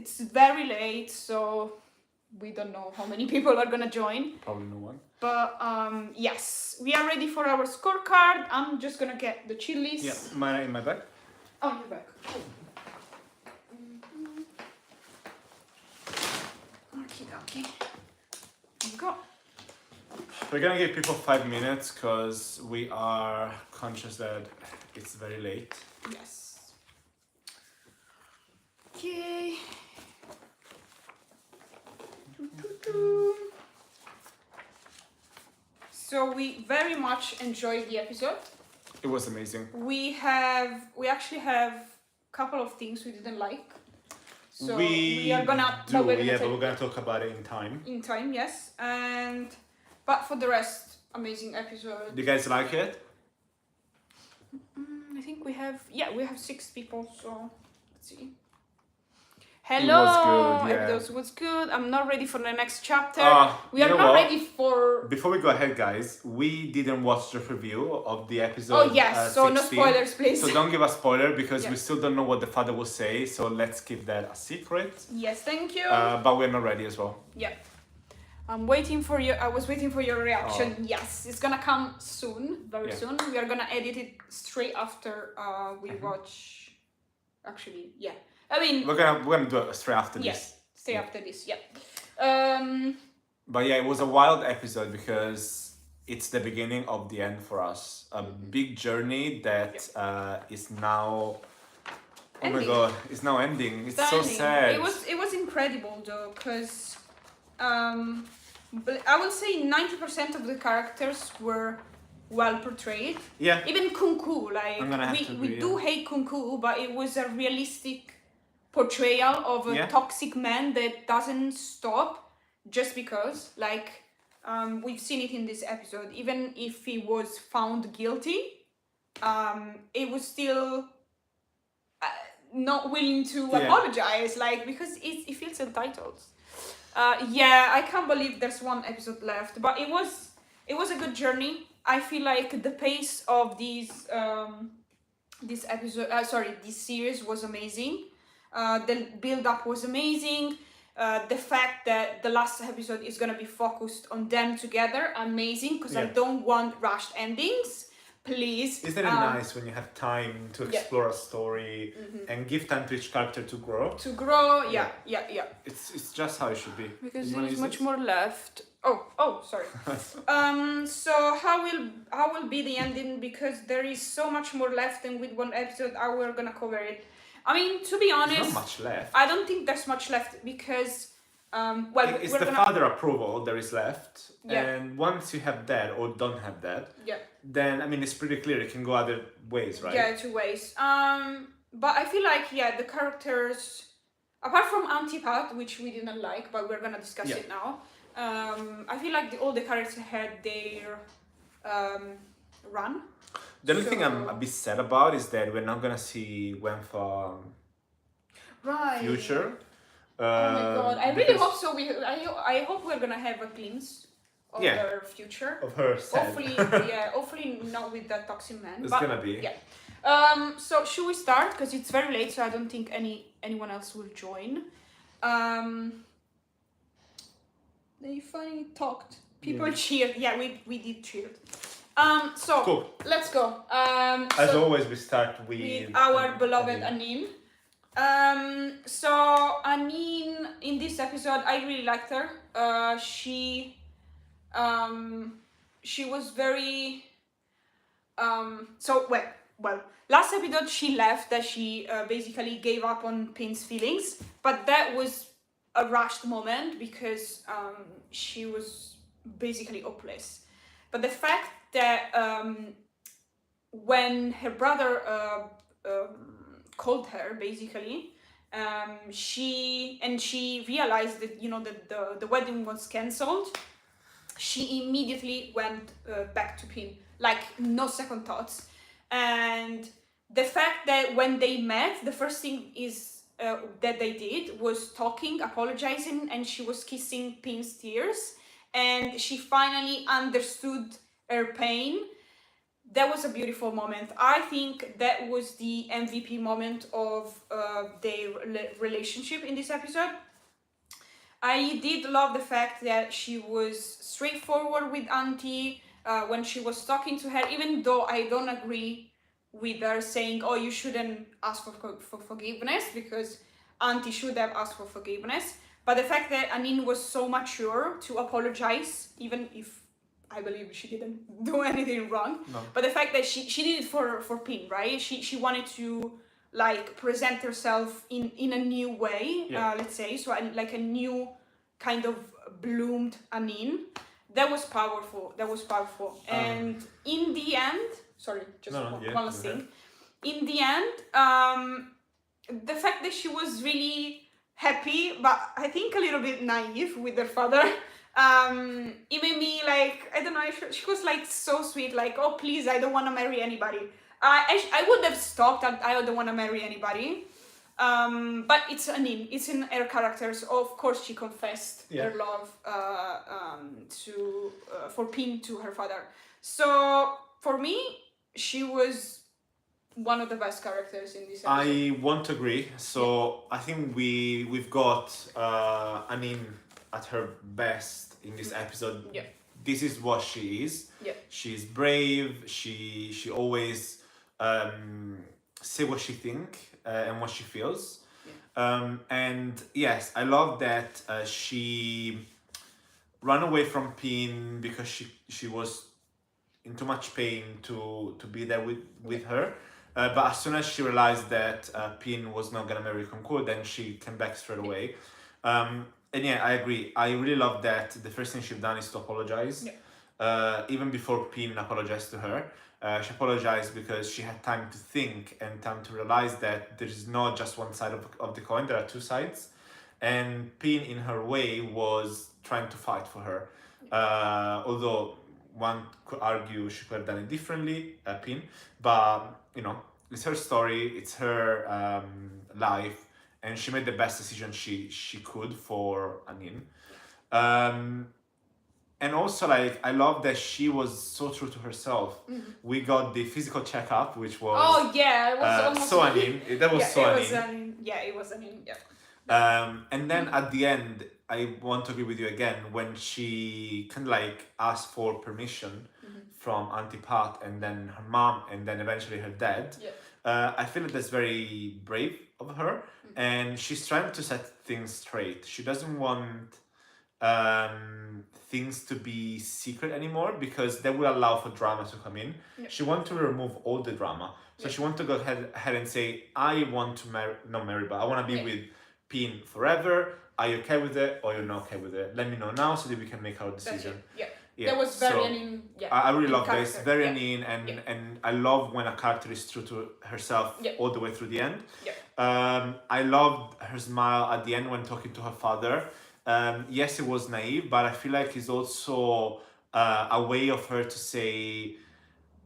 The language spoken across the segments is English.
It's very late, so we don't know how many people are gonna join. Probably no one. But yes, we are ready for our scorecard. I'm just gonna get the chilies. Yeah, in my bag. Oh, you're back. Okay. There you go. We're gonna give people 5 minutes because we are conscious that it's very late. Yes. Okay. So we very much enjoyed the episode. It was amazing. We actually have a couple of things we didn't like. So we are gonna but we're gonna talk about it in time. In time, yes. But for the rest, amazing episode. Do you guys like it? I think we have 6 people, so let's see. Hello, It was good, yeah. Episode was good. I'm not ready for the next chapter. We you are know not what? ready for. Before we go ahead, guys, we didn't watch the preview of the episode. Oh yes, so 16. no spoilers, please. So don't give us spoiler because Yeah. we still don't know what the father will say. So let's keep that a secret. Yes, thank you. But we're not ready as well. Yeah. I was waiting for your reaction. Oh. Yes, it's gonna come soon, very Yeah. soon. We are gonna edit it straight after we watch. Actually, yeah. I mean, We're gonna do it straight after yes, this. stay Yeah. after this. Yeah. But yeah, it was a wild episode because it's the beginning of the end for us. A big journey that is now. Oh Ending. my god, it's now ending. It's so Stunning. sad. It was incredible though, because I would say 90% of the characters were well portrayed. Yeah. Even Kunku, like I'm gonna have to we agree, do hate Kunku, but it was a realistic portrayal of a toxic man that doesn't stop just because. Like we've seen it in this episode. Even if he was found guilty, it was still not willing to apologize, like because it feels entitled. I can't believe there's one episode left, but it was a good journey. I feel like the pace of this series was amazing. The build up was amazing. The fact that the last episode is gonna be focused on them together, amazing. Because I don't want rushed endings. Please. Isn't it nice when you have time to explore a story and give time to each character to grow? Yeah. It's just how it should be. Because there is much more left. Oh, sorry. So how will be the ending? Because there is so much more left, and with one episode, we're gonna cover it. I mean, to be honest, there's not much left. I don't think there's much left because it's the father approval there is left, Yeah. and once you have that or don't have that, then I mean it's pretty clear it can go other ways, right? Yeah, 2 ways. But I feel like the characters, apart from Auntie, which we didn't like, but we're gonna discuss it now. I feel like all the characters had their run. The only thing I'm a bit sad about is that we're not gonna see Wenfa future. Oh my god! I really hope so. I hope we're gonna have a glimpse of her future. Of her sad. Hopefully not with that toxic man. It's gonna be. Yeah. So should we start? Because it's very late, so I don't think anyone else will join. They finally talked. People cheered. Yeah, we did cheer. So cool. Let's go. As always, we start with our beloved Anin. So Anin, in this episode, I really liked her. She was very last episode she left, that she basically gave up on Pin's feelings, but that was a rushed moment because she was basically hopeless. But the fact that when her brother called her, basically, she realized that that the wedding was cancelled, she immediately went back to Pin, like no second thoughts. And the fact that when they met, the first thing is that they did was talking, apologizing, and she was kissing Pin's tears, and she finally understood her pain. that was a beautiful moment. I think that was the MVP moment of their relationship in this episode. I did love the fact that she was straightforward with Auntie when she was talking to her, even though I don't agree with her saying, oh, you shouldn't ask for forgiveness, because Auntie should have asked for forgiveness. But the fact that Anin was so mature to apologize, even if I believe she didn't do anything wrong, No. but the fact that she did it for Pin, right? She wanted to like present herself in a new way, let's say, so like a new kind of bloomed Anin. That was powerful. And in the end, sorry, just one last thing. In the end, the fact that she was really happy, but I think a little bit naive with her father, it made me like, I don't know, she was like so sweet, like, oh please, I don't want to marry anybody. I would have stopped at I don't want to marry anybody, but it's Anin, it's in her character, so of course she confessed her love for Pin to her father. So for me, she was one of the best characters in this episode. I want to agree. So I think we've got Anin at her best in this episode. Yeah. This is what she is. Yeah. She's brave. She always say what she think and what she feels. Yeah. And yes, I love that she ran away from Pin because she was in too much pain to be there with her. But as soon as she realized that Pin was not gonna marry Concord, then she came back straight away. And yeah, I agree. I really love that the first thing she's done is to apologize. Yeah. Even before Pin apologized to her, she apologized because she had time to think and time to realize that there is not just one side of the coin, there are two sides. And Pin, in her way, was trying to fight for her. Although one could argue she could have done it differently, Pin, but you know, it's her story, it's her life, and she made the best decision she could for Anin. And also, like, I love that she was so true to herself. Mm-hmm. We got the physical checkup, which was it was almost so Anin. That was so Anin. It was Anin. Yeah. And then at the end, I want to agree with you again when she kind of like asked for permission from Auntie Pat and then her mom and then eventually her dad. Yeah. I feel that that's very brave of her, and she's trying to set things straight. She doesn't want things to be secret anymore because that will allow for drama to come in. Yeah. She wants to remove all the drama. So she wants to go ahead and say, I want to not marry, but I want to be with Pin forever. Are you okay with it or you're not okay with it? Let me know now so that we can make our decision. Yeah. That was very Anin. Yeah. I really love character. this. Very Anin, and I love when a character is true to herself all the way through the end. Yeah. I loved her smile at the end when talking to her father. Yes, it was naive, but I feel like it's also a way of her to say,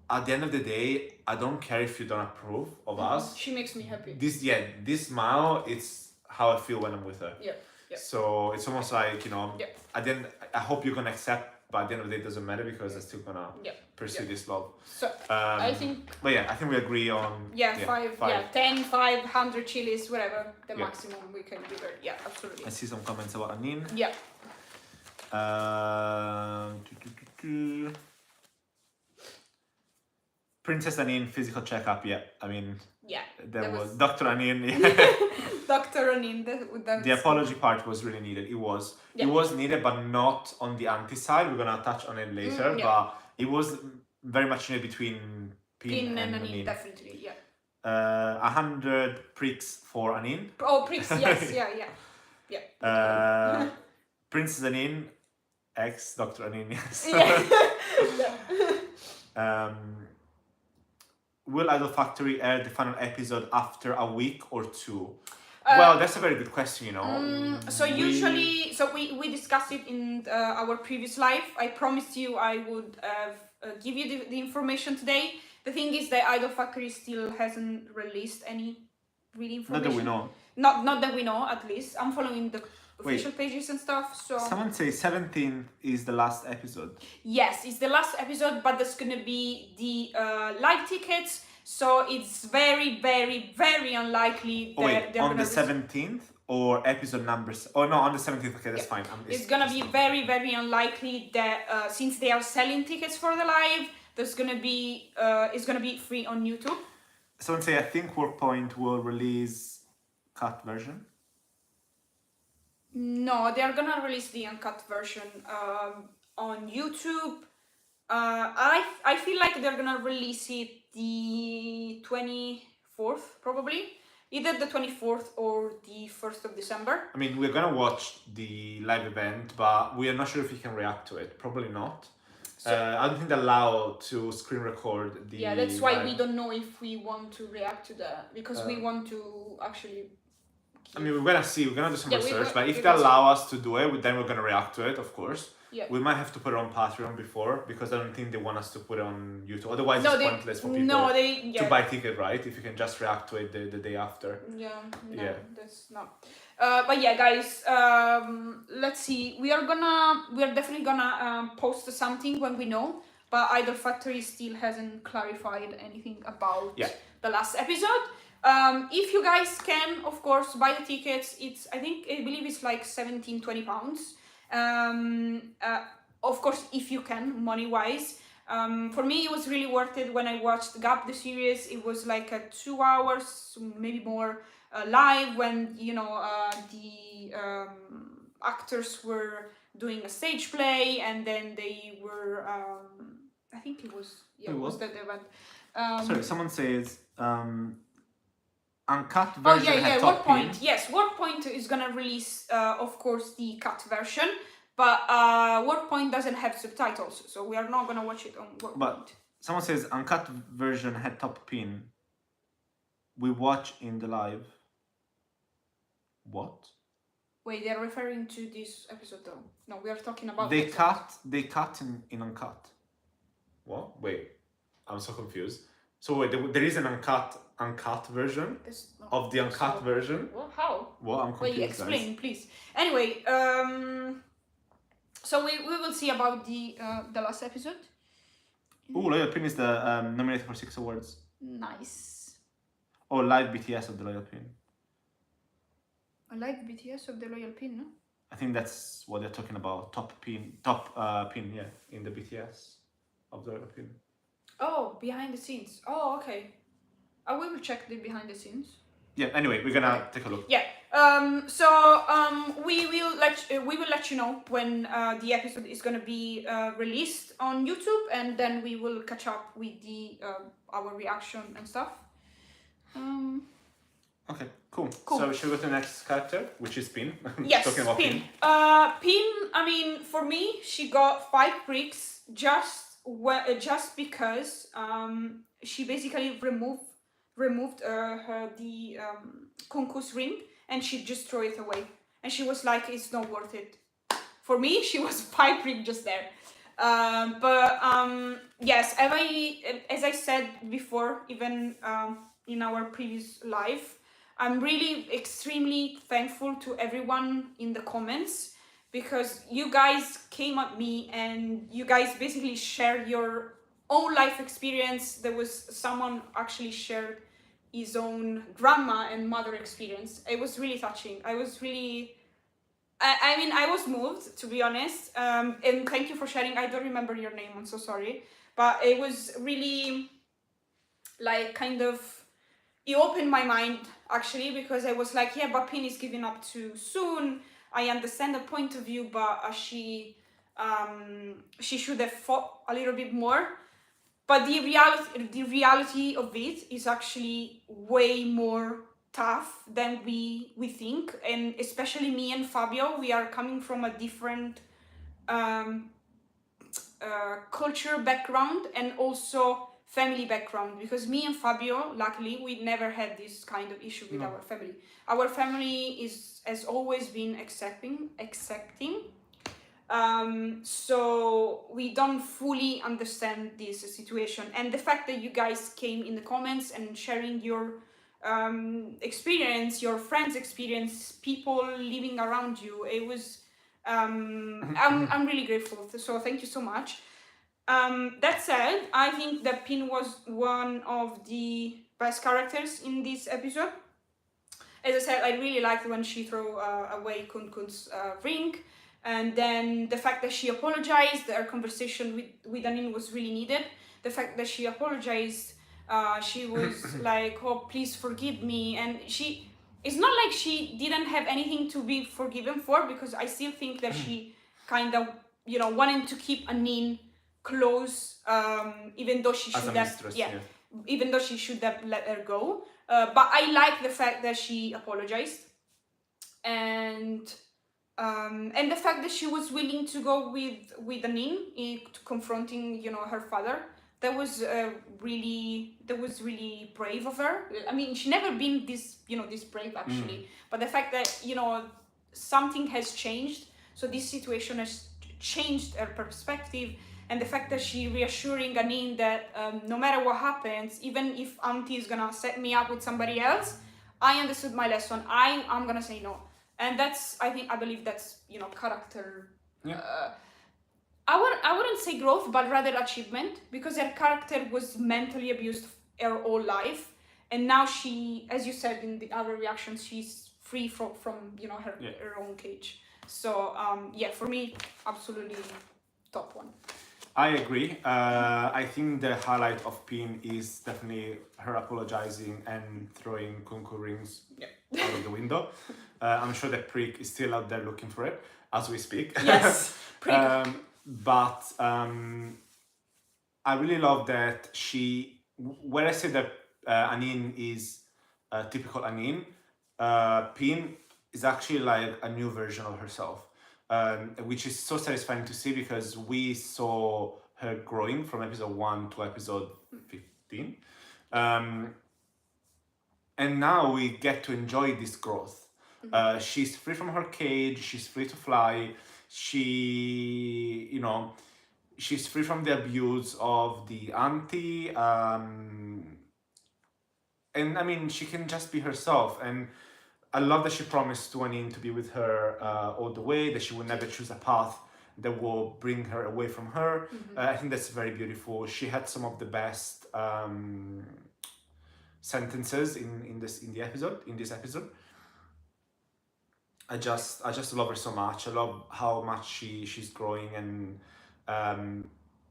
at the end of the day, I don't care if you don't approve of us. She makes me happy. This smile, it's how I feel when I'm with her. Yeah. So it's almost like, you know, at the end, I hope you're gonna accept, but at the end of the day, it doesn't matter because I'm still gonna pursue this love. So I think. But yeah, I think we agree on. 10, 500 chilies, whatever the maximum we can give her. Yeah, absolutely. I see some comments about Anin. Yeah. Princess Anin physical checkup. Yeah, I mean. Yeah. That was Dr. Anin. Dr. Anin. The apology part was really needed. It was. Yeah. It was needed, but not on the Auntie side. We're gonna touch on it later, but it was very much needed between Pin and Anin. Definitely, yeah. 100 pricks for Anin. Oh, pricks, yes, yeah. Princess Anin, ex Dr. Anin, yes. Will Idol Factory air the final episode after a week or two? Well, that's a very good question, you know. So usually, we discussed it in our previous live. I promised you I would give you the information today. The thing is that Idol Factory still hasn't released any real information. Not that we know. Not that we know, at least. I'm following official pages and stuff. So someone say 17th is the last episode. yes, it's the last episode, but there's gonna be the live tickets. So it's very, very, very unlikely that they're on gonna the 17th or episode numbers? Oh no, on the 17th. Okay, that's fine. It's gonna be very, very unlikely that since they are selling tickets for the live, there's gonna be it's gonna be free on YouTube. Someone say I think WorkPoint will release cut version. No, they are gonna release the uncut version on YouTube. I feel like they're gonna release it the 24th, probably. Either the 24th or the 1st of December. I mean, we're gonna watch the live event, but we are not sure if we can react to it. Probably not. I don't think they allow to screen record the. Yeah, that's why we don't know if we want to react to that, because we want to actually. I mean, we're gonna see. We're gonna do some research, but if they gonna allow us to do it, then we're gonna react to it, of course. Yeah. We might have to put it on Patreon before, because I don't think they want us to put it on YouTube. Otherwise, it's pointless for people to buy ticket, right? If you can just react to it the day after. That's not. But yeah, guys, let's see. We are definitely gonna post something when we know. But Idol Factory still hasn't clarified anything about the last episode. If you guys can, of course, buy the tickets. I believe it's like 17-20 pounds. Of course, if you can, money-wise. For me, it was really worth it when I watched Gap, the series. It was like a 2 hours, maybe more, live when, the actors were doing a stage play, and then they were, I think it was that event. Sorry, someone says, uncut version had top WorkPoint. pin. Yes, WorkPoint is gonna release, of course, the cut version, but WorkPoint doesn't have subtitles, so we are not gonna watch it on WorkPoint. But someone says uncut version had top pin. We watch in the live. What? Wait, they're referring to this episode though. No, we are talking about. They cut in uncut. What? Wait, I'm so confused. So wait, there is an uncut version of the uncut version. Well, how? Well, I'm confused. Wait, explain, please. Anyway, so we will see about the last episode. Oh, Loyal Pin is the nominated for 6 awards. Nice. Oh, live BTS of the Loyal Pin. I like BTS of the Loyal Pin, no? I think that's what they're talking about. Top pin, yeah, in the BTS of the Loyal Pin. Oh, behind the scenes. Oh, okay. I will check the behind the scenes. Yeah. Anyway, we're gonna take a look. Yeah. We will let you know when the episode is gonna be released on YouTube, and then we will catch up with the our reaction and stuff. Okay. Cool. So should we go to the next character, which is Pin? Yes, Talking about Pin. Pin. I mean, for me, she got 5 bricks just because she basically removed the concours ring, and she just threw it away, and she was like, it's not worth it. For me, she was 5 bricks just there. Yes, as I said before, even in our previous live, I'm really extremely thankful to everyone in the comments, because you guys came at me and you guys basically shared your own life experience. There was someone actually shared his own grandma and mother experience. It was really touching. I was moved, to be honest. And thank you for sharing. I don't remember your name, I'm so sorry. But it was really like it opened my mind actually, because I was like, yeah, but Pin is giving up too soon. I understand the point of view, but she should have fought a little bit more. But the reality of it is actually way more tough than we think, and especially me and Fabio, we are coming from a different culture background and also family background, because me and Fabio, luckily, we never had this kind of issue with our family. Our family has always been accepting. So we don't fully understand this situation, and the fact that you guys came in the comments and sharing your experience, your friends experience, people living around you. It was I'm really grateful. So thank you so much. That said, I think that Pin was one of the best characters in this episode. As I said, I really liked when she threw away Kun Kun's ring, and then the fact that she apologized, her conversation with Anin was really needed. The fact that she apologized, she was like, "Oh, please forgive me," and it's not like she didn't have anything to be forgiven for, because I still think that she kind of, wanted to keep Anin close, even though she should have, even though she should have let her go. But I like the fact that she apologized, and the fact that she was willing to go with Anin to confronting, her father. That was really brave of her. I mean, she never been this brave actually. But the fact that something has changed, so this situation has changed her perspective. And the fact that she reassuring Anin that no matter what happens, even if Auntie is gonna set me up with somebody else, I understood my lesson. I'm gonna say no. And that's, I believe that's, character. Yeah. I wouldn't say growth, but rather achievement, because her character was mentally abused her whole life, and now she, as you said in the other reactions, she's free from her own cage. So for me, absolutely top one. I agree. I think the highlight of Pin is definitely her apologizing and throwing Kunku rings out of the window. I'm sure that Prick is still out there looking for it as we speak. Yes, Prick. But I really love that when I say that Anin is typical Anin, Pin is actually like a new version of herself. Which is so satisfying to see, because we saw her growing from episode 1 to episode 15. And now we get to enjoy this growth. She's free from her cage, she's free to fly, she's free from the abuse of the auntie. And I mean, she can just be herself. And I love that she promised to Anin to be with her all the way, that she would never choose a path that will bring her away from her. I think that's very beautiful. She had some of the best sentences in this episode. I just love her so much. I love how much she's growing, and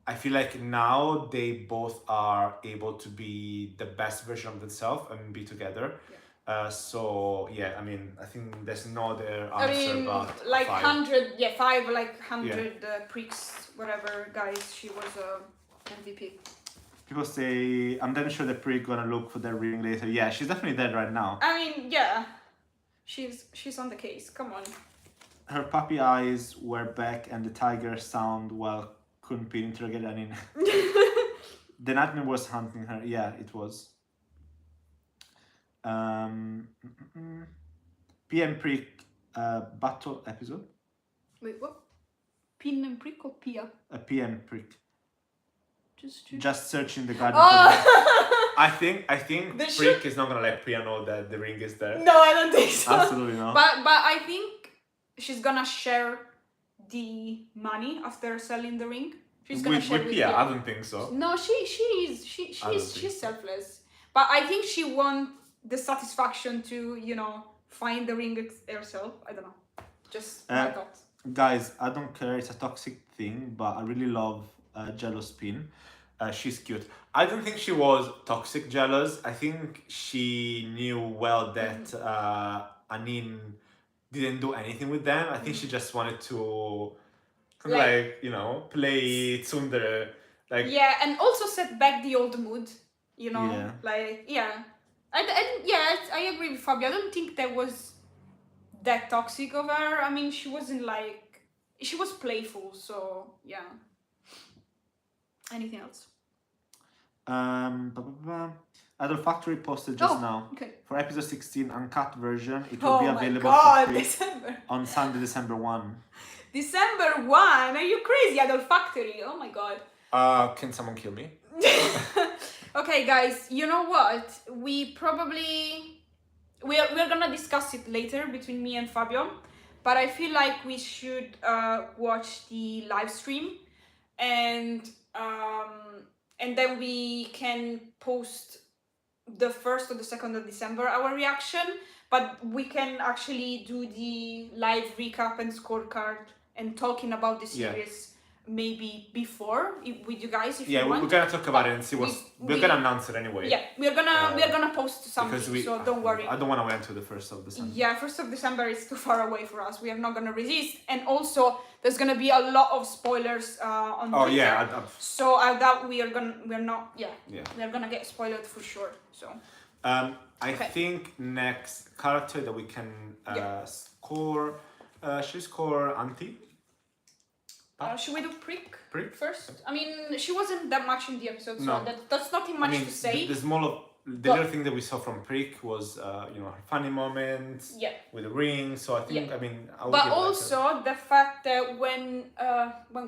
I feel like now they both are able to be the best version of themselves and be together. So I mean, I think there's no other answer but like 5. 5, like 100 pricks, whatever, guys. She was MVP. People say, I'm then sure that Prick gonna look for the ring later. Yeah, she's definitely dead right now. I mean, yeah, she's on the case. Come on. Her puppy eyes were back, and the tiger sound couldn't be interrogated. I mean, the nightmare was hunting her. Yeah, it was. PM Prick battle episode. Wait, what? Pin and Prick or Pia? A PM Prick. Just searching the garden. I think Prick is not gonna let Pia know that the ring is there. No, I don't think so. Absolutely not. But I think she's gonna share the money after selling the ring. She's gonna share with Pia. I don't think so. No, she's selfless. But I think she wants the satisfaction to, find the ring herself. I don't know. Just my thoughts. Guys, I don't care. It's a toxic thing, but I really love jealous Pin. She's cute. I don't think she was toxic jealous. I think she knew well that Anin didn't do anything with them. I think she just wanted to play tsundere. And also set back the old mood. I agree with Fabio. I don't think that was that toxic of her. I mean, she wasn't she was playful, so yeah. Anything else? Adult Factory posted just now. Okay. For episode 16 uncut version, it will be available for free on Sunday, December 1. December 1? Are you crazy? Adult Factory? Oh my god. Can someone kill me? Okay, guys, you know what? We're gonna discuss it later between me and Fabio, but I feel like we should watch the live stream, and then we can post the 1st or the 2nd of December our reaction, but we can actually do the live recap and scorecard and talking about the Yeah. series maybe before with you guys if Yeah, you want. we're gonna talk about it and see we're gonna announce it anyway. Yeah, we're gonna post something, Because so don't worry. I don't want to wait until the 1st of December. Yeah, 1st of December is too far away for us. We are not gonna resist, and also there's gonna be a lot of spoilers on Twitter. Yeah, so I doubt we're not. Yeah, yeah. we're gonna get spoiled for sure. So. I think next character that we can score, should we score Auntie? Should we do Prick Prick first? I mean, she wasn't that much in the episode, so No. that's nothing much to say. The little thing that we saw from Prick was, her funny moments with the ring. So I think, I would But give also the fact that when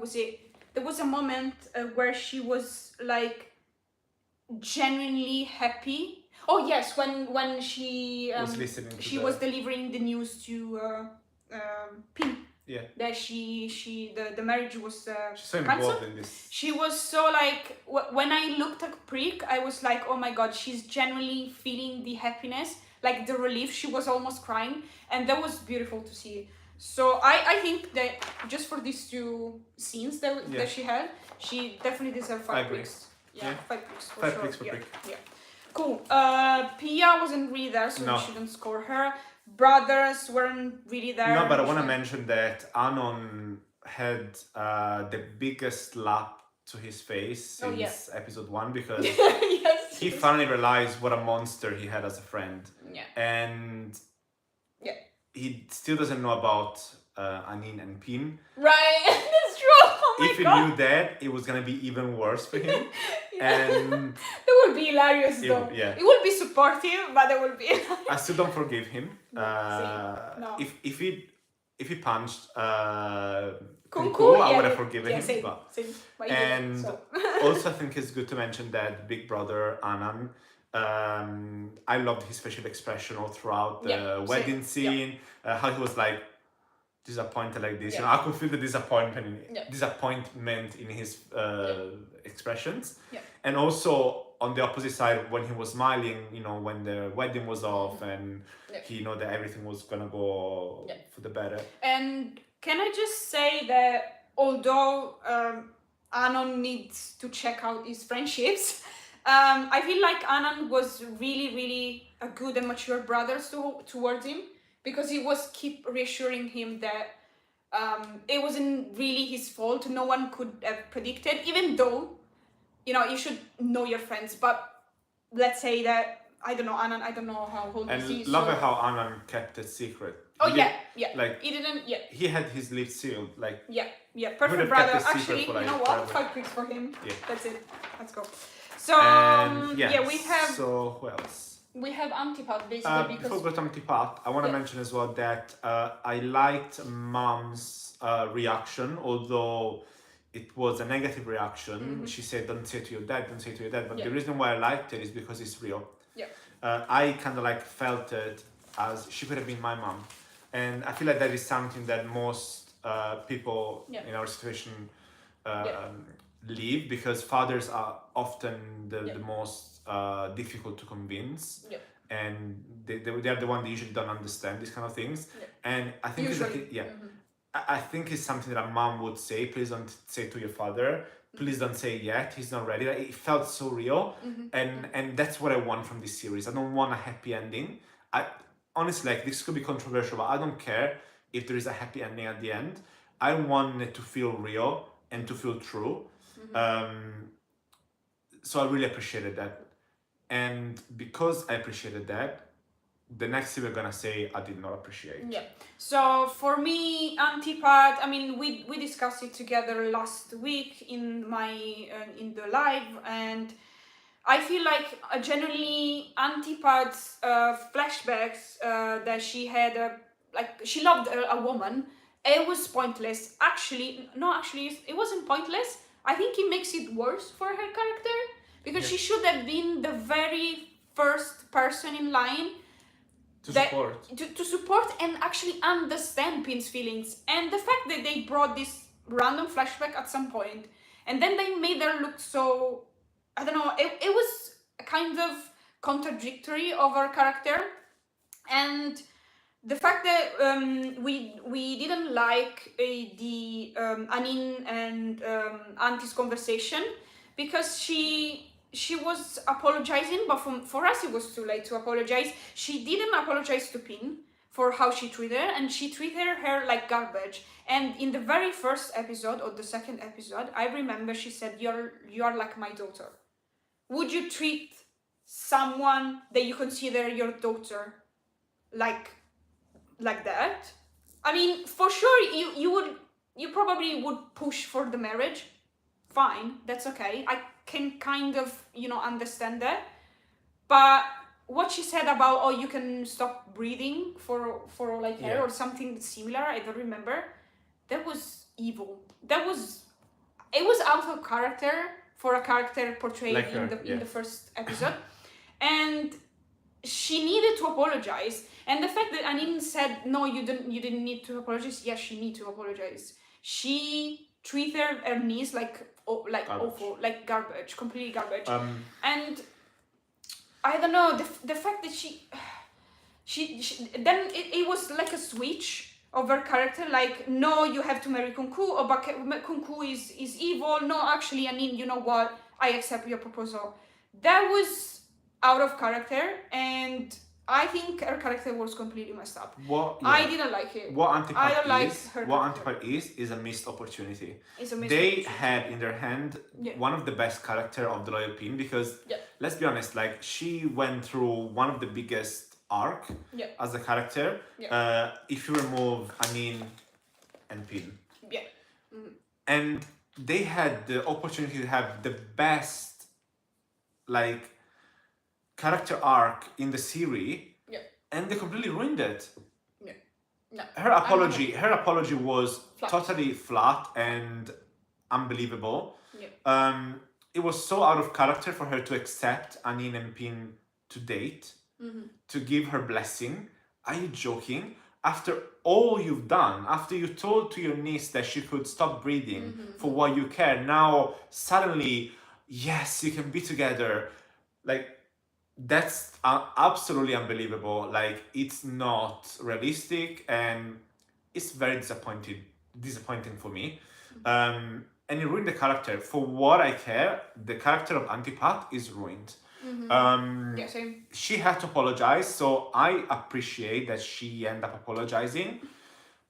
was it? There was a moment where she was like genuinely happy. Oh yes, when she was listening. she was delivering the news to Pin. Yeah. That the marriage was she's so cancelled. involved in this. She was so like when I looked at Prick, I was like, oh my god, she's genuinely feeling the happiness, like the relief. She was almost crying, and that was beautiful to see. So I think that just for these two scenes that she had, she definitely deserved 5 pricks. Yeah, 5 pricks for 5 sure. pricks for Prick. Yeah. Cool. Pia wasn't really there, so No. we shouldn't score her. Brothers weren't really there. No, but I want to mention that Anon had the biggest slap to his face since episode 1 because yes, he finally realized what a monster he had as a friend. Yeah. And he still doesn't know about Anin and Pin. Right, that's true. Oh my if he god. knew that, it was gonna be even worse for him. And that would be hilarious though. It would be supportive, but it would be hilarious. I still don't forgive him. No. If he punched Kunku, I would have forgiven him. Same. But he didn't, so. Also I think it's good to mention that Big Brother Anan, I loved his facial expression all throughout the wedding scene. How he was like disappointed like this. I could feel the disappointment in his expressions. And also on the opposite side, when he was smiling, when the wedding was off and he that everything was gonna go for the better. And can I just say that although Anon needs to check out his friendships, I feel like Anan was really, really a good and mature brother towards him, because he was keep reassuring him that it wasn't really his fault. No one could have predicted, even though, you should know your friends. But let's say that, I don't know, Anan, I don't know how old and he is. Love how Anan kept it secret. Like he didn't. He had his lips sealed. Like perfect brother. Actually, for, you know what? 5 clicks for him. Yeah. That's it. Let's go. So we have. So who else? We have Antipat basically because. Before we go to Antipat, I want to mention as well that I liked Mom's reaction, although it was a negative reaction. Mm-hmm. She said, "Don't say it to your dad. Don't say it to your dad." But the reason why I liked it is because it's real. Yeah. I kind of felt it as she could have been my mom, and I feel like that is something that most people in our situation live, because fathers are often the most difficult to convince, and they are the one that usually don't understand these kind of things. And I think I think it's something that a mom would say. Please don't say to your father. Please don't say yet. He's not ready. It felt so real, and that's what I want from this series. I don't want a happy ending. I honestly, this could be controversial, but I don't care if there is a happy ending at the end. I want it to feel real and to feel true. So I really appreciated that, and because I appreciated that, the next thing we're gonna say I did not appreciate. Yeah. So for me, Antipat, I mean, we discussed it together last week in my in the live, and I feel like generally Antipat's flashbacks that she had, she loved a woman. It was pointless. Actually, it wasn't pointless. I think it makes it worse for her character, because Yeah. she should have been the very first person in line To that- support. to support and actually understand Pin's feelings. And the fact that they brought this random flashback at some point and then they made her look so, I don't know, it was kind of contradictory of her character. And the fact that we didn't like the Anin and Auntie's conversation, because she was apologizing, but for us it was too late to apologize. She didn't apologize to Pin for how she treated her, and she treated her like garbage. And in the very first episode or the second episode, I remember she said, "You are like my daughter. Would you treat someone that you consider your daughter like that?" I mean, for sure you probably would push for the marriage. Fine, that's okay. I can kind of, understand that. But what she said about, oh, you can stop breathing for all I care, Yeah. or something similar, I don't remember. That was evil. It was out of character for a character portrayed Like in her, the first episode. And she needed to apologize. And the fact that Anin said, no, you didn't need to apologize. Yes, she needed to apologize. She treated her niece like Garbage. awful, like garbage, completely garbage. And I don't know, the fact that she then it was like a switch of her character, like, no, you have to marry Kunku, or but Kunku is evil. No, actually, Anin, you know what? I accept your proposal. That was out of character, and I think her character was completely messed up. I didn't like it. What Auntie I don't Pat like is, her what character. Auntie Pat is a missed opportunity. It's a missed They opportunity. had in their hand Yeah. one of the best character of the Loyal Pin, because Yeah. let's be honest, like, she went through one of the biggest arc Yeah. as a character. Yeah. If you remove Anin and Pin. Yeah. And they had the opportunity to have the best, like, character arc in the series. Yeah. And they completely ruined it. Yeah. No. Her apology was Flat. totally flat and unbelievable. Yeah. It was so out of character for her to accept Anin and Pin to date, to give her blessing. Are you joking? After all you've done, after you told to your niece that she could stop breathing for what you care, now suddenly, yes, you can be together. Like, that's absolutely unbelievable. Like, it's not realistic, and it's very disappointing for me. And it ruined the character. For what I care, the character of Auntie Pat is ruined. Yeah, same. She had to apologize, so I appreciate that she ended up apologizing.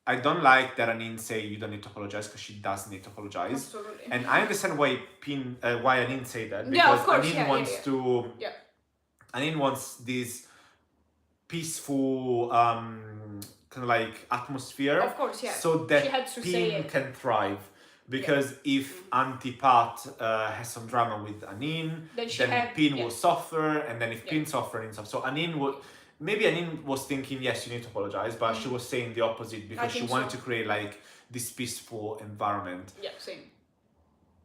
I don't like that Anin say you don't need to apologize, because she does need to apologize. Absolutely. And I understand why Anin say that, because Yeah, of course, Anin wants to. Yeah. Anin wants this peaceful kind of like atmosphere. Of course, yeah. So that She had to say Pin it. can thrive. Because if Auntie Pat has some drama with Anin, Then Pin will suffer, and then if Yeah. Pin suffers, so Anin would. Maybe Anin was thinking, yes, you need to apologize, but she was saying the opposite, because she think wanted so. to create like this peaceful environment. Yeah, same.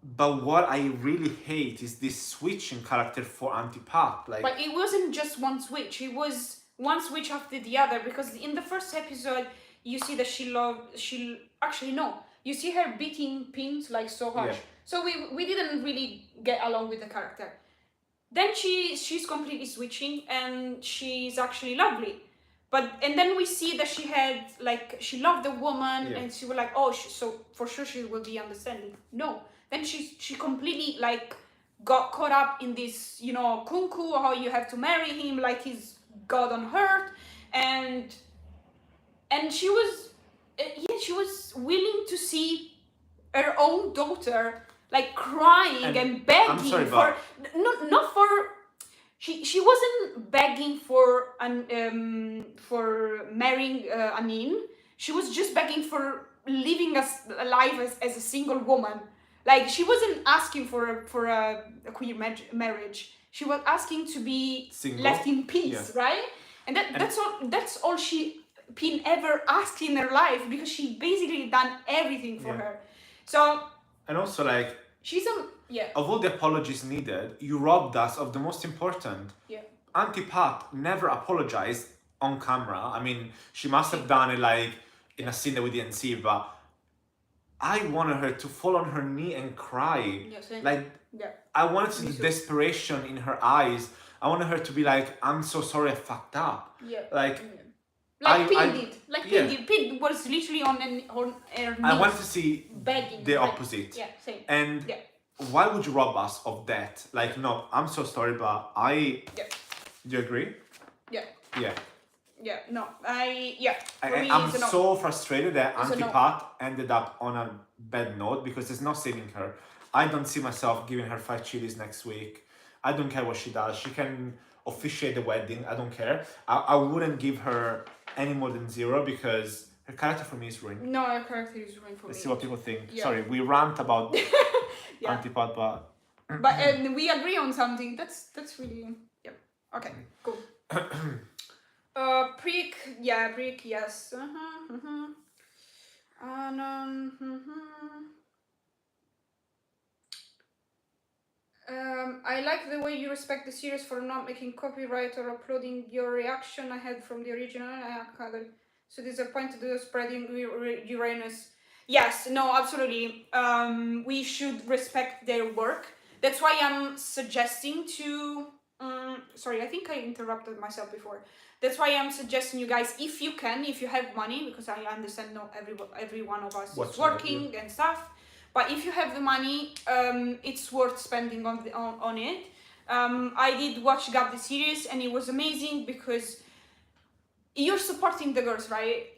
But what I really hate is this switch in character for Auntie Pat. Like, But it wasn't just one switch. It was one switch after the other, because in the first episode you see that you see her beating Pins like so harsh. Yeah. So we didn't really get along with the character. Then she's completely switching, and she's actually lovely. And then we see that she loved the woman, Yeah. and she was like, oh, so for sure she will be understanding. No. Then she completely like got caught up in this, Kunku, how you have to marry him like he's God on earth, and she was willing to see her own daughter like crying and begging I'm sorry, for not for she wasn't begging for marrying Anin. She was just begging for living a life as a single woman. Like, she wasn't asking for a queer marriage. She was asking to be Single. left in peace, right? And that's all Pin ever asked in her life, because she basically done everything for Yeah. her. So and also, like, She's a of all the apologies needed, you robbed us of the most important. Yeah. Auntie Pat never apologized on camera. I mean, she must have done it like in a scene that we didn't see, but I wanted her to fall on her knee and cry. Yeah, same. Like, Yeah. I wanted to see Me the too. desperation in her eyes. I wanted her to be like, I'm so sorry I fucked up. Yeah. Like, Like Pin I- did. Like yeah. Pin did. Pin was literally on her knees. I wanted to see begging. the like, opposite. Yeah, same. And Yeah. why would you rob us of that? Like, no, I'm so sorry, but I... Yeah. Do you agree? Yeah. Yeah. Yeah, no, for me, I'm it's a no. so frustrated that It's a Auntie no. Pat ended up on a bad note because there's no saving her. I don't see myself giving her 5 chilies next week. I don't care what she does. She can officiate the wedding. I don't care. I wouldn't give her any more than 0 because her character for me is ruined. No, her character is ruined for me. Let's see what people think. Yeah. Sorry, we rant about Yeah. Auntie Pat, but... But we agree on something. That's really okay, cool. Prick, yes. Anon, I like the way you respect the series for not making copyright or uploading your reaction I had from the original. So disappointed to spreading Uranus. Yes, no, absolutely. We should respect their work. That's why I'm suggesting to... sorry, I think I interrupted myself before. That's why I'm suggesting you guys, if you can, if you have money, because I understand not every one of us is working and stuff, but if you have the money, it's worth spending on it. I did watch Gab the series and it was amazing because you're supporting the girls, right?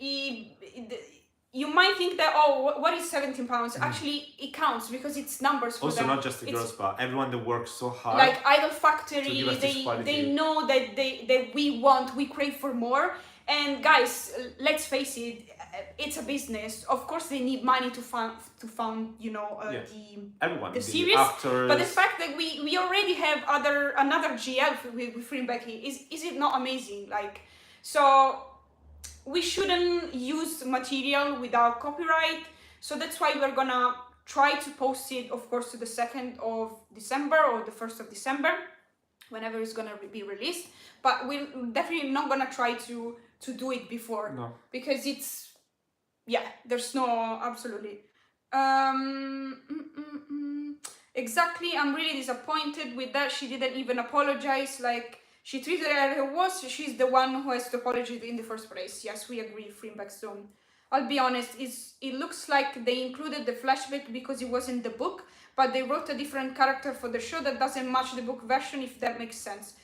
You might think that, oh, what is 17 pounds? Actually, it counts because it's numbers for also, them. not just the girls, but everyone that works so hard. Like Idol Factory, to give us this quality. they know that we crave for more. And guys, let's face it, it's a business. Of course, they need money to fund everyone, the the series. actors. But the fact that we already have another GL with Free Becky is it not amazing? Like, so we shouldn't use material without copyright. So that's why we're gonna try to post it, of course, to the 2nd of December or the 1st of December, whenever it's gonna be released. But we're definitely not gonna try to do it before. No. Because it's, there's no, absolutely. Exactly, I'm really disappointed with that. She didn't even apologize. Like, she treated her as it was. She's the one who has to apologize in the first place. Yes, we agree, Freeback Stone. I'll be honest, it looks like they included the flashback because it was in the book, but they wrote a different character for the show that doesn't match the book version, if that makes sense.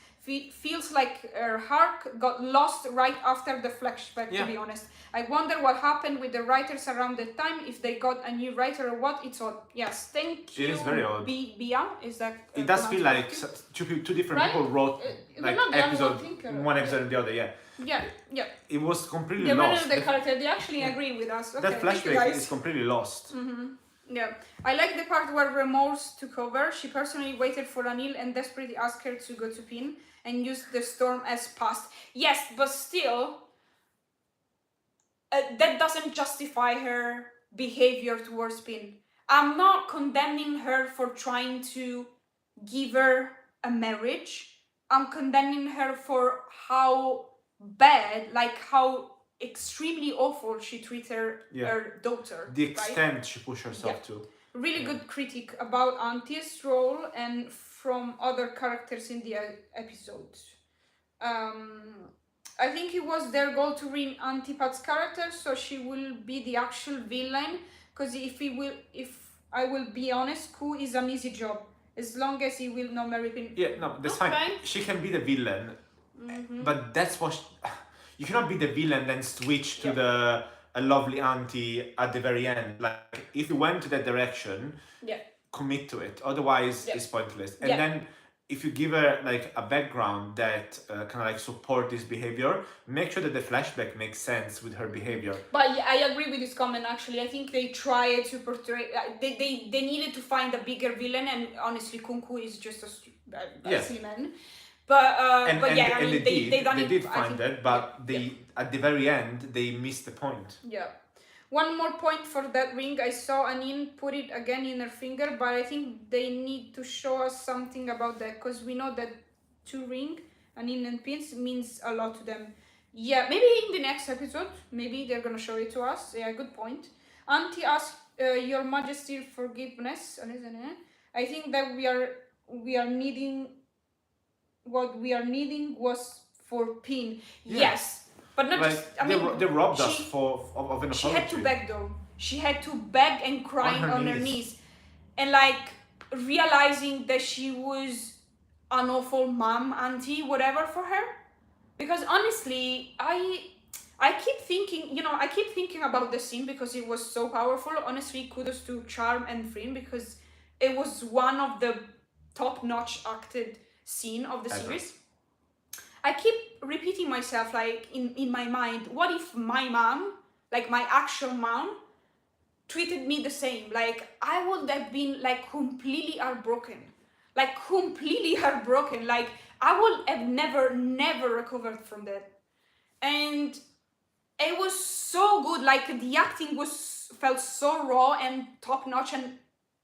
Feels like her arc got lost right after the flashback, to be honest. I wonder what happened with the writers around that time, if they got a new writer or what. It's odd. Yes, thank you. It is very odd. Bia, is that... It does feel like two different people wrote like one episode and the other, Yeah. It was completely They lost. the character, they actually agree with us. Okay, that flashback is completely lost. Yeah, I like the part where Remorse took over. She personally waited for Anil and desperately asked her to go to Pin and use the storm as past. Yes, but still, that doesn't justify her behavior towards Pin. I'm not condemning her for trying to give her a marriage. I'm condemning her for how bad, like how extremely awful she treated her daughter. The extent she pushed herself to. Really good critique about Auntie's role and from other characters in the episode. I think it was their goal to ruin Auntie Pat's character, so she will be the actual villain. Because if I will be honest, Ku is an easy job as long as he will not marry Pin. Yeah, no, that's fine. She can be the villain, but that's what. You cannot be the villain then switch to a lovely auntie at the very end. Like, if you went to that direction, commit to it. Otherwise, it's pointless. And then, if you give her like a background that kind of like support this behavior, make sure that the flashback makes sense with her behavior. But I agree with this comment. Actually, I think they tried to portray. They needed to find a bigger villain, and honestly, Kunku is just a seaman. They did find that, but at the very end they missed the point. Yeah. One more point for that ring. I saw Anin put it again in her finger, but I think they need to show us something about that, because we know that 2 ring, Anin and pins, means a lot to them. Yeah, maybe in the next episode, maybe they're gonna show it to us. Yeah, good point. Auntie asked, Your Majesty, forgiveness. I think that we are needing, what we are needing was for Pin. Yeah. Yes, but not Like, just. I mean, they robbed us she- of an apology. she had to beg though. She had to beg and crying her on her knees. knees, and like realizing that she was an awful mom, auntie, whatever for her. Because honestly, I keep thinking about the scene because it was so powerful. Honestly, kudos to Charm and Freen, because it was one of the top-notch acted scene of the Ever. series. I keep repeating myself, like, in my mind, what if my mom, like my actual mom, treated me the same? Like, I would have been like completely heartbroken. Like I would have never recovered from that. And it was so good. Like, the acting felt so raw and top notch and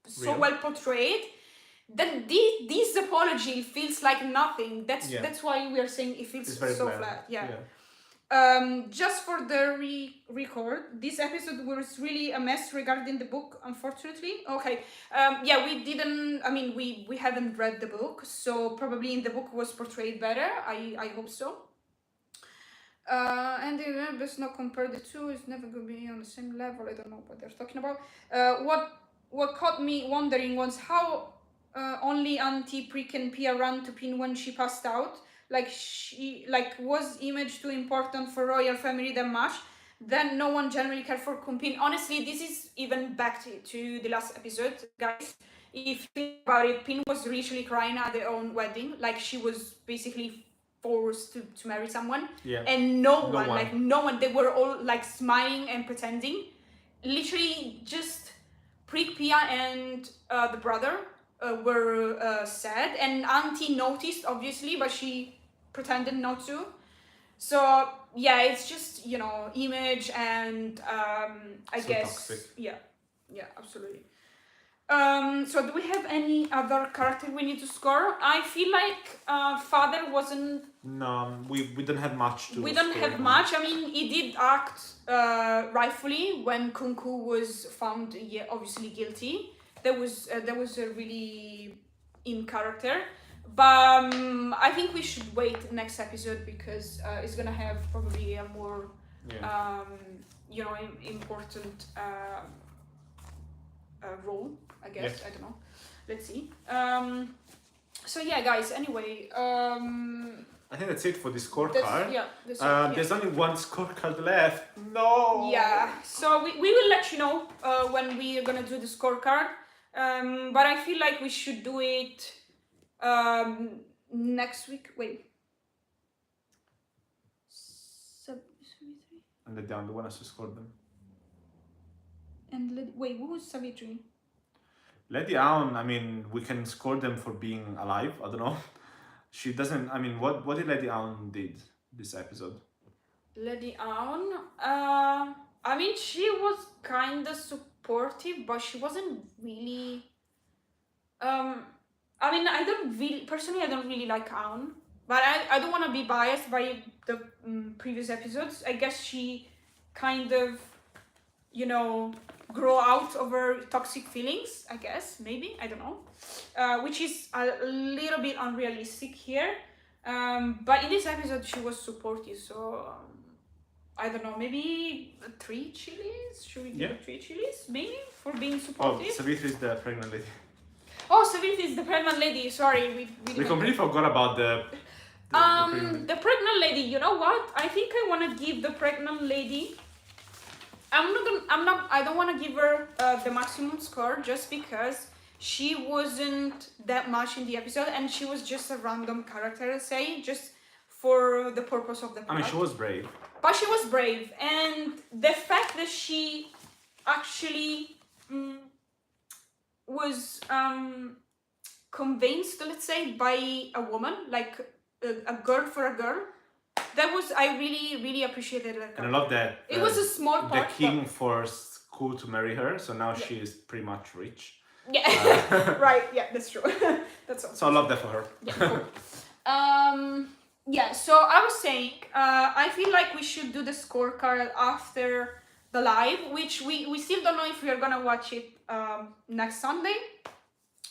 so Real. well portrayed that this apology feels like nothing. That's why we are saying it feels It's very so bland. flat. Yeah. Yeah. Just for the record, this episode was really a mess regarding the book, unfortunately. Okay. Yeah, we didn't. I mean, we haven't read the book, so probably in the book was portrayed better. I hope so. And let's not compare the two. It's never gonna be on the same level. I don't know what they're talking about. What caught me wondering was how only Auntie Prick and Pia ran to Pin when she passed out. Was Image too important for royal family that much? Then no one generally cared for Pin. Honestly, this is even back to the last episode, guys. If you think about it, Pin was literally crying at their own wedding. Like, she was basically forced to marry someone. Yeah. And no one, they were all like smiling and pretending. Literally just Prick, Pia and the brother were sad, and Auntie noticed obviously, but she pretended not to. So yeah, it's just, Image and I So guess toxic. yeah, absolutely. So do we have any other character we need to score? I feel like Father wasn't. No, we don't have much to. We don't have much. I mean, he did act rightfully when Kunku was found, obviously guilty. That was a really in character. But I think we should wait next episode because it's gonna have probably a more important role, I guess. Yes. I don't know. Let's see. So yeah, guys. Anyway, I think that's it for the scorecard. There's only one scorecard left. No. Yeah. So we will let you know when we are gonna do the scorecard. But I feel like we should do it next week. Wait. And let down the one has to score them. And wait, who was Savitri? Lady Aun, I mean, we can score them for being alive. I don't know. She doesn't. I mean, what did Lady Aun did this episode? Lady Aun. I mean, she was kind of supportive, but she wasn't really. I mean, I don't really like Aun, but I don't want to be biased by the previous episodes. I guess she kind of, grow out of her toxic feelings, I guess, maybe, I don't know, which is a little bit unrealistic here, but in this episode she was supportive, so I don't know, maybe 3 chilies? Should we give her 3 chilies, maybe, for being supportive? Oh, Savitri is the pregnant lady. Oh, Savitri is the pregnant lady, sorry, we completely forgot about the pregnant lady. You know what, I think I want to give the pregnant lady, I don't want to give her the maximum score just because she wasn't that much in the episode and she was just a random character, I'd say, just for the purpose of the plot. I mean, she was brave. But she was brave, and the fact that she actually was convinced, let's say, by a woman, like a girl for a girl, that was, I really appreciated that. And I love that. It was a small The part. king forced school to marry her, so now Yeah. she is pretty much rich. Yeah, right. Yeah, that's true. That's awesome. So I love that for her. Yeah, cool. Yeah. So I was saying, I feel like we should do the scorecard after the live, which we still don't know if we are gonna watch it next Sunday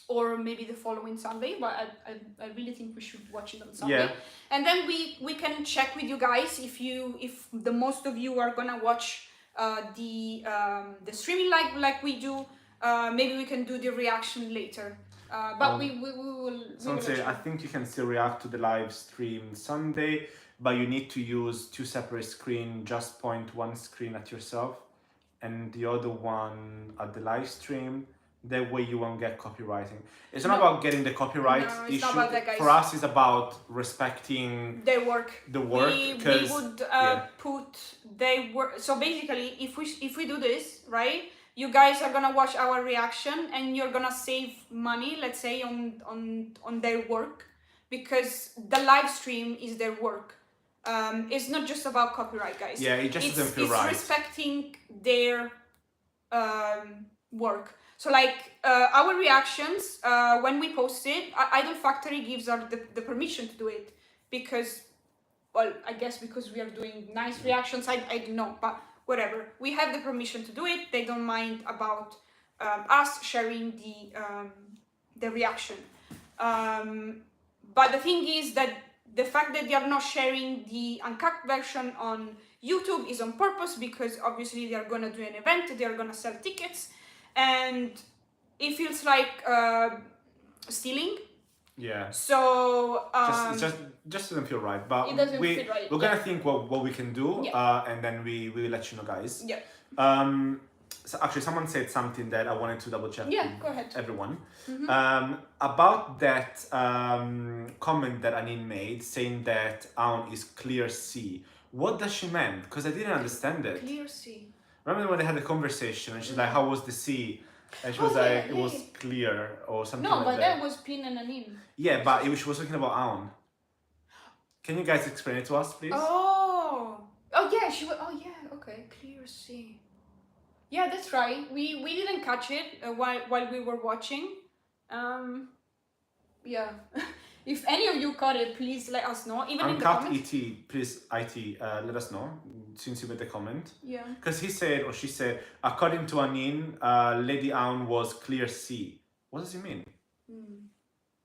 or maybe the following Sunday, but I really think we should watch it on Sunday. Yeah. And then we can check with you guys if the most of you are gonna watch the streaming like we do. Maybe we can do the reaction later. But we will. I think you can still react to the live stream Sunday, but you need to use two separate screens. Just point one screen at yourself and the other one at the live stream. That way you won't get copywriting. It's not about getting the copyright issue. Not about that, guys. For us, it's about respecting their work. The work. We would put their work. So basically, if we do this, right, you guys are gonna watch our reaction and you're gonna save money, let's say, on their work, because the live stream is their work. It's not just about copyright, guys. Yeah, it just doesn't feel right. It's respecting their work. So like our reactions, when we post it, Idol Factory gives us the permission to do it because, well, I guess because we are doing nice reactions, I don't know, but whatever. We have the permission to do it. They don't mind about us sharing the reaction. But the thing is that the fact that they are not sharing the uncut version on YouTube is on purpose, because obviously they are going to do an event, they are going to sell tickets, and it feels like stealing. Yeah. So just doesn't feel right. But it doesn't feel right. We're gonna think what we can do, and then we will let you know, guys. Yeah. So actually, someone said something that I wanted to double check. Yeah, go ahead. Everyone. About that comment that Anin made, saying that Aun is clear C. What does she mean? Because I didn't understand it. Clear C. Remember when they had a conversation and she's like, "How was the C?" And she was like, "It was clear," or something like that. No, but that was Pin and Anin. Yeah, but she was talking about Aun. Can you guys explain it to us, please? Oh yeah, she was. Oh yeah, okay, clear C. Yeah, that's right. We didn't catch it while we were watching. Yeah. If any of you caught it, please let us know. Even in the comments. ET, please, IT, let us know since you made the comment. Yeah. Because he said, or she said, according to Anin, Lady Aun was clear C. What does it mean?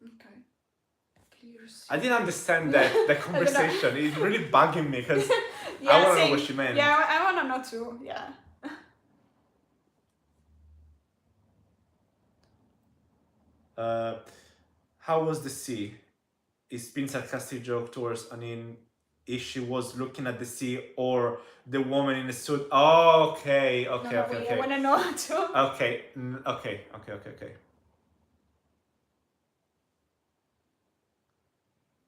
Okay. Clear C. I didn't understand that conversation. It's really bugging me because yeah, I want to know what she meant. Yeah, I want to know too. Yeah. How was the sea? It's been sarcastic joke towards Anin if she was looking at the sea or the woman in the suit. Oh, okay. I want to know too. Okay.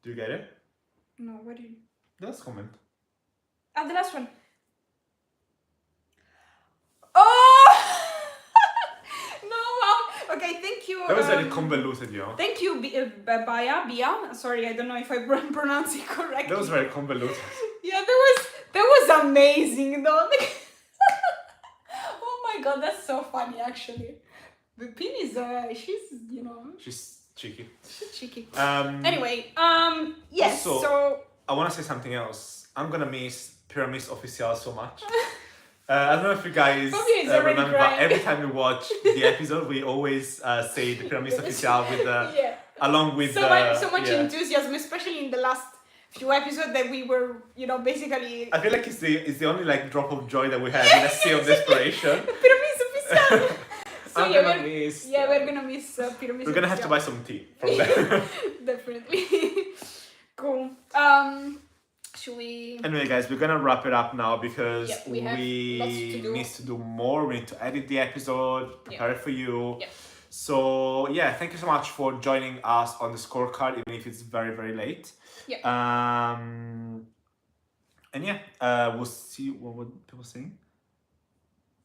Do you get it? No, what do you? Last comment. Ah, the last one. Oh! No, wow. Okay, thank you. That was very convoluted, yo. Thank you, Bia. Sorry, I don't know if I pronounced it correctly. That was very convoluted. Yeah, that was amazing, though. Oh my god, that's so funny, actually. The Pin is, she's cheeky. She's cheeky. Anyway, yes, also, so... I want to say something else. I'm gonna miss Pyramis Official so much. I don't know if you guys remember, but every time we watch the episode, we always say the Pyramis Official with the, along with so much enthusiasm, especially in the last few episodes that we were, basically... I feel like it's the only drop of joy that we have in a sea of desperation. Pyramis Official! So we're gonna miss Pyramis. We're gonna have to buy some tea from them. Definitely. Cool. Should we... Anyway, guys, we're gonna wrap it up now because we need to do more. We need to edit the episode, prepare it for you. Yeah. So thank you so much for joining us on the scorecard, even if it's very, very late. Yeah. And we'll see what people saying.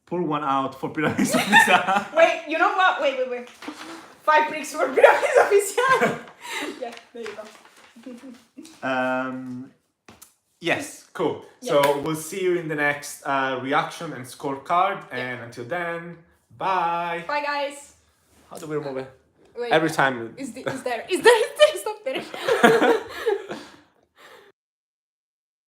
Pull one out for Pyramis Official. Wait, you know what? Wait. 5 pricks for Pyramis Official. Yeah, there you go. Yes, cool. Yeah. So we'll see you in the next reaction and scorecard. And until then, bye. Bye, guys. How do we remove it? Wait, Every time. is there? Stop there.